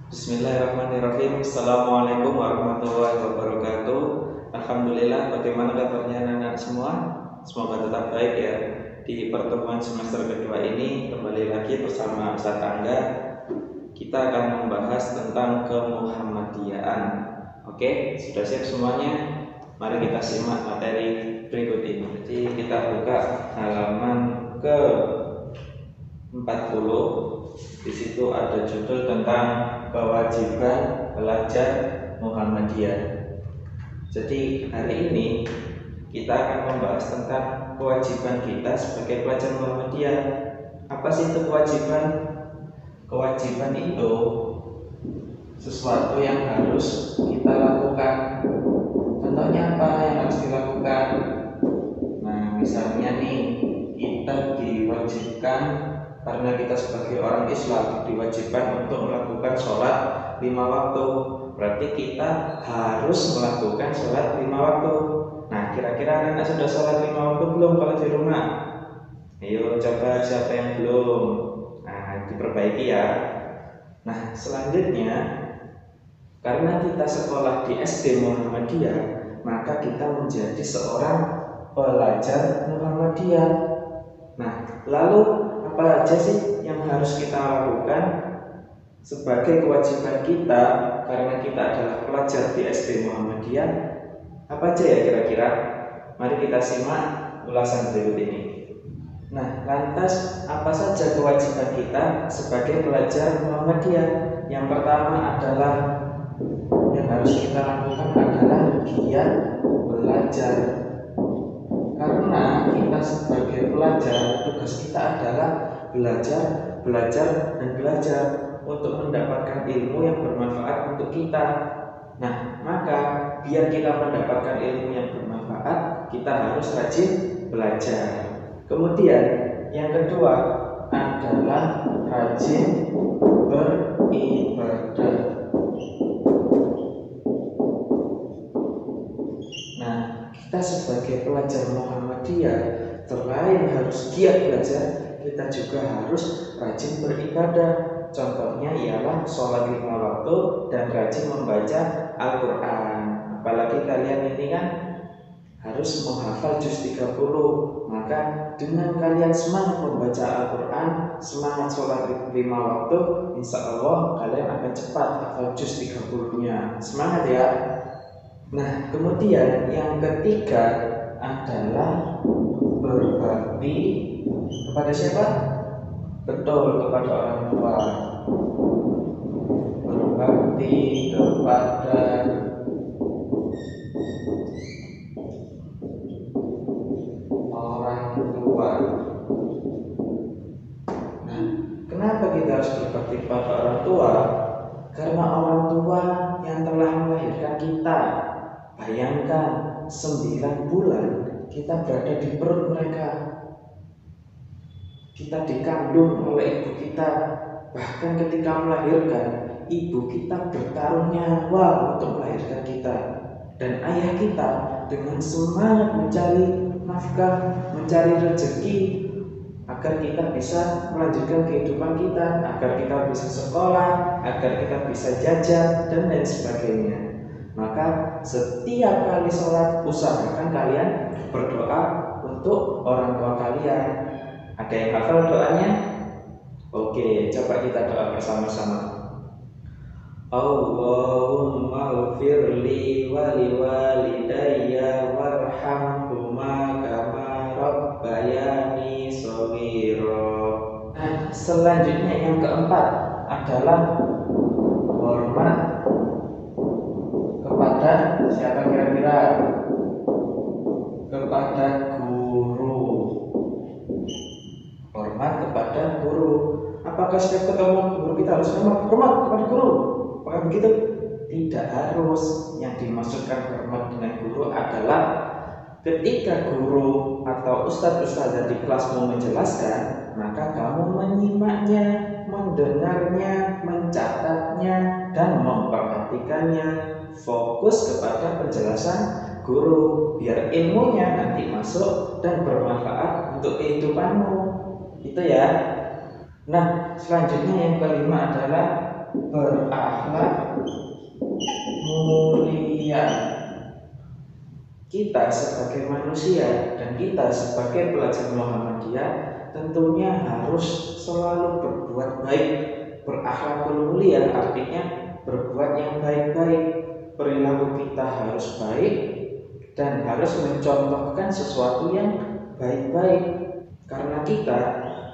Bismillahirrahmanirrahim. Assalamualaikum warahmatullahi wabarakatuh. Alhamdulillah, bagaimana kabarnya anak-anak semua? Semoga tetap baik ya. Di pertemuan semester kedua ini kembali lagi bersama Ustaz Angga. Kita akan membahas tentang kemuhammadiyaan. Oke, sudah siap semuanya? Mari kita simak materi berikut ini. Jadi kita buka halaman ke 40. Di situ ada judul tentang kewajiban pelajar Muhammadiyah. Jadi hari ini kita akan membahas tentang kewajiban kita sebagai pelajar Muhammadiyah. Apa sih itu kewajiban? Kewajiban itu sesuatu yang harus kita lakukan. Contohnya apa yang harus dilakukan? Nah, misalnya nih, kita diwajibkan karena kita sebagai orang Islam diwajibkan untuk melakukan sholat 5 waktu. Berarti kita harus melakukan sholat 5 waktu. Nah, kira-kira anak sudah sholat 5 waktu belum kalau di rumah? Ayo coba siapa yang belum? Nah, diperbaiki ya. Nah, selanjutnya, karena kita sekolah di SD Muhammadiyah, maka kita menjadi seorang pelajar Muhammadiyah. Nah, lalu apa aja sih yang harus kita lakukan sebagai kewajiban kita karena kita adalah pelajar di SD Muhammadiyah? Apa aja ya kira-kira? Mari kita simak ulasan berikut ini. Nah, lantas apa saja kewajiban kita sebagai pelajar Muhammadiyah? Yang pertama adalah yang harus kita lakukan adalah giat belajar. Karena kita sebagai pelajar, tugas kita adalah belajar dan belajar untuk mendapatkan ilmu yang bermanfaat untuk kita. Nah, maka biar kita mendapatkan ilmu yang bermanfaat, kita harus rajin belajar. Kemudian yang kedua adalah rajin beribadah. Nah, kita sebagai pelajar Muhammadiyah selain harus giat belajar, kita juga harus rajin beribadah. Contohnya ialah sholat 5 waktu dan rajin membaca Al-Quran. Apalagi kalian ini kan harus menghafal juz 30. Maka dengan kalian semangat membaca Al-Quran, semangat sholat 5 waktu, insya Allah kalian akan cepat hafal juz 30-nya. Semangat ya. Nah, kemudian yang ketiga adalah berbakti kepada siapa? Betul, kepada orang tua. Berbakti kepada orang tua. Nah, kenapa kita harus berbakti kepada orang tua? Karena orang tua yang telah melahirkan kita. Bayangkan 9 bulan kita berada di perut mereka. Kita dikandung oleh ibu kita. Bahkan ketika melahirkan, ibu kita bertaruh nyawa untuk melahirkan kita. Dan ayah kita dengan semangat mencari nafkah, mencari rezeki agar kita bisa melanjutkan kehidupan kita, agar kita bisa sekolah, agar kita bisa jajan, dan lain sebagainya. Maka setiap kali sholat usahakan kalian berdoa untuk orang tua kalian. Ada yang hafal doanya? Oke, coba kita doa bersama-sama. Allahumma ghfirli wa liwalidayya warhamhuma kama rabbayani shaghira. Nah, selanjutnya yang keempat adalah hormat kepada siapa kira-kira? Kepada guru. Hormat kepada guru. Apakah setiap ketemu guru kita harus hormat kepada guru? Apakah begitu? Tidak harus. Yang dimaksudkan hormat dengan guru adalah ketika guru atau ustadz-ustadzah di kelasmu menjelaskan, maka kamu menyimaknya, mendengarnya, mencatatnya, dan memperhatikannya. Fokus kepada penjelasan guru biar ilmunya nanti masuk dan bermanfaat untuk kehidupanmu. Itu ya. Nah, selanjutnya yang kelima adalah berakhlak mulia. Kita sebagai manusia dan kita sebagai pelajar Muhammadiyah tentunya harus selalu berbuat baik. Berakhlakul mulia artinya berbuat yang baik-baik. Perilaku kita harus baik dan harus mencontohkan sesuatu yang baik-baik, karena kita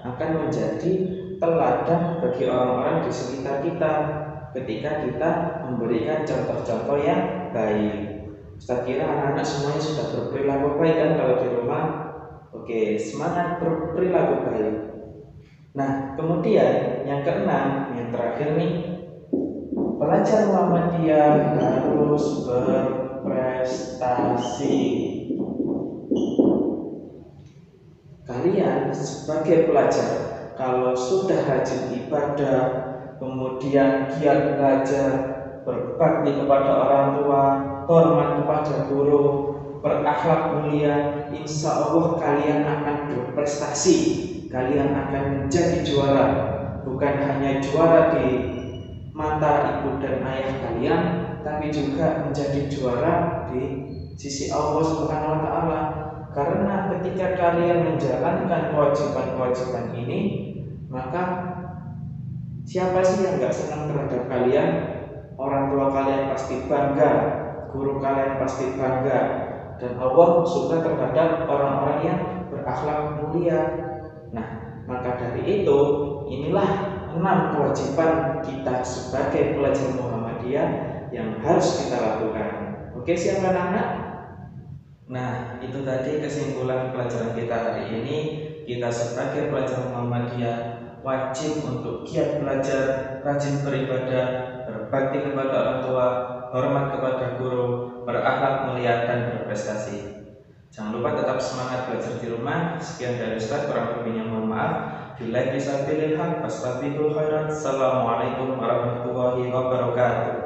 akan menjadi teladan bagi orang-orang di sekitar kita ketika kita memberikan contoh-contoh yang baik. Saya kira anak-anak semuanya sudah berperilaku baik kan kalau di rumah? Oke, semangat berperilaku baik. Nah, kemudian yang keenam, yang terakhir nih, pelajar Muhammadiyah harus berprestasi. Kalian sebagai pelajar, kalau sudah rajin ibadah, kemudian giat belajar, berbakti kepada orang tua, hormat kepada guru, berakhlak mulia, insya Allah kalian akan berprestasi. Kalian akan menjadi juara, bukan hanya juara di mata ibu dan ayah kalian, tapi juga menjadi juara di sisi Allah Subhanahu wa Ta'ala. Karena ketika kalian menjalankan kewajiban-kewajiban ini, maka siapa sih yang gak senang terhadap kalian? Orang tua kalian pasti bangga, guru kalian pasti bangga, dan Allah suka terhadap orang-orang yang berakhlak mulia. Nah, maka dari itu, inilah 6 kewajiban kita sebagai pelajar Muhammadiyah yang harus kita lakukan. Oke, siap anak-anak? Nah, itu tadi kesimpulan pelajaran kita hari ini. Kita sebagai pelajar Muhammadiyah wajib untuk giat belajar, rajin beribadah, berbakti kepada orang tua, hormat kepada guru, berakhlak mulia, dan berprestasi. Jangan lupa tetap semangat belajar di rumah. Sekian dari Ustaz, kurang lebihnya mohon maaf. Billahi fisabilil haq, fastabiqul khairat. Assalamualaikum warahmatullahi wabarakatuh.